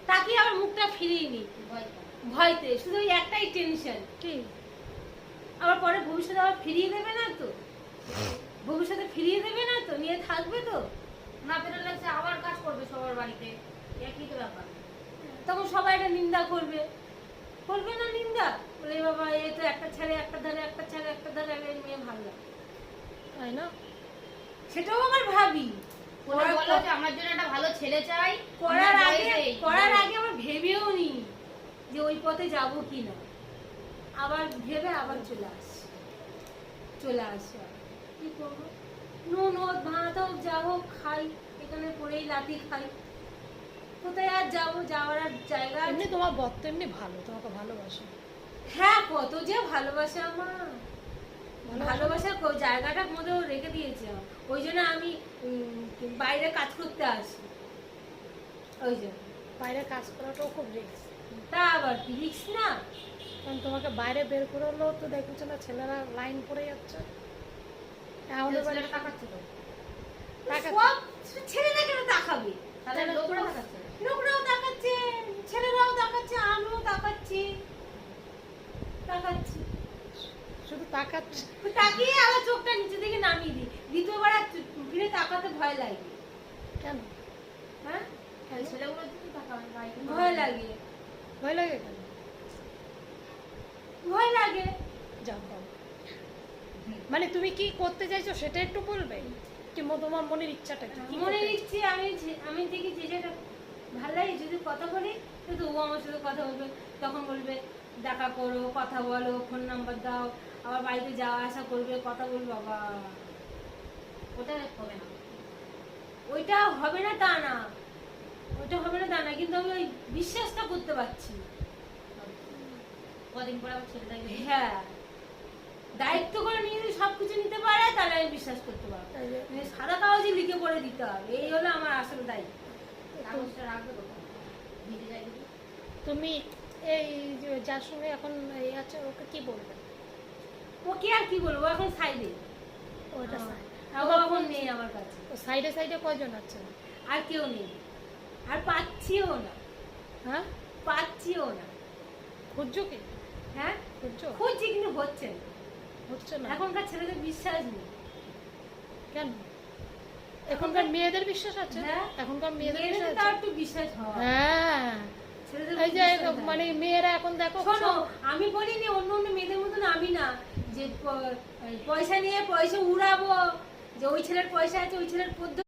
তাকে আবার মুখটা ফিরিয়ে নি ভয়তে, শুধু ওই একটাই টেনশন কি আবার পরে ভবিষ্যতে আবার ফিরিয়ে দেবে না তো, ভবিষ্যতে ফিরিয়ে দেবে না তো, নিয়ে থাকবে তো, না ফেরার লাগছে আবার কাজ করবে সবার বাড়িতে, একই তো ব্যাপার। তখন সবাই এটা নিন্দা করবে, করবে না নিন্দা, বলে বাবা এ তো একটা ছেলে একটা ধারে, একটা ছেলে একটা ধারে, এই মেয়ে ভালো, তাই না? সেটাও আবার ভাবি। ওরা বলো যে আমার জন্য একটা ভালো ছেলে চাই, করার আমার আগে বয়সে আবার ভেবেও নি যে ওই পথে যাব কি না, আবার ভেবে আবার চলে আসে কি করবো, নুন হোক ভাত হোক যা হোক খাই, এখানে পড়েই লাথি খাই, কোথায় আর যাবো, যাওয়ার আর জায়গা আছে? এমনি তোমার বর তো এমনি ভালো, তোমাকে ভালোবাসে। হ্যাঁ কত যে ভালোবাসে আমার, ভালোবাসার জায়গাটা মধ্যে রেখে দিয়েছে আমার। ওই জন্য আমি বাইরে কাজ করতে আসি, ওই জন্য। বাইরে কাজ করাটাও খুব রিস্ক। তা আবার কি রিস্ক না? কারণ তোমাকে বাইরে বের করে হলেও তো দেখছো না ছেলেরা লাইন পড়ে যাচ্ছে। আমাদের বাড়ি ছেলেটা তাকাচ্ছে তো, সব ছেলেরা কেন তাকাবে? তাহলে লোকরা তাকাচ্ছে। লোকরাও তাকাচ্ছে, ছেলেরাও তাকাচ্ছে, আমিও তাকাচ্ছি, শুধু তাকাচ্ছে, তাকিয়ে আবার চোখটা নিচে দিকে নামিয়ে দিই, দ্বিতীয়বার আর ফিরে তাকাতে ভয় লাগে। কেন? হ্যাঁ ছেলেগুলো যদি তাকাবে বাইরে, ভয় লাগে, ভয় লাগে কেন? ভয় লাগে। যাও বাবা। মানে তুমি কি করতে চাইছো সেটা একটু বলবে, কি তোমার মনের ইচ্ছাটা কি? মনে ইচ্ছে আমি দেখি যে যেটা ভালো লাগে, যদি কথা বলি তো ও আমার সাথে কথা বলবে, তখন বলবে দেখা করো, কথা বলো, ফোন নাম্বার দাও, আবার বাড়িতে যাওয়া আসা করবে, কথা বলবে। বাবা ওটা হবে না, ওইটা হবে না তা না, ওইটা হবে না তা না, কিন্তু আমি ওই বিশ্বাসটা করতে পারছি। কদিন পরে আবার ছেলেটাই হ্যাঁ দায়িত্ব করে নিয়ে যদি সবকিছু নিতে পারে তাহলে আমি বিশ্বাস করতে পারবো, সাদা কাগজে লিখে পড়ে দিতে হবে, এই হলো আমার আসল দায়িত্ব। কাগজটা রাখবে কোথায়, ভিজে যায় যদি। তুমি এই যে যার সঙ্গে এখন এই আছে ওকে কি বলবে? ওকে আর কি বলবো, এখন সাইডে, ওটা ও এখন নেই আমার কাছে, সাইডে সাইডে কয়জন আছে? আর কেউ নেই, আর পাচ্ছিও না, হ্যাঁ পাচ্ছিও না। খুঁজছো কি? হ্যাঁ খুঁজছো? খুঁজছি কিন্তু হচ্ছে না, হচ্ছে না। এখনকার ছেলেদের বিশ্বাস নেই। কেন? এখনকার মেয়েদের বিশ্বাস আছে? হ্যাঁ এখনকার মেয়েদের মেয়েদের বিশ্বাস তার আছে? একটু বিশ্বাস হয়, হ্যাঁ ছেলেদের এই যে বিশ্বাস হয়। মানে মেয়েরা এখন দেখো শোনো আমি বলিনি অন্য অন্য মেয়েদের মতন আমি না, যে পয়সা নিয়ে পয়সা উড়াবো, যে ওই ছেলের পয়সা আছে ওই ছেলের পদ্ধতি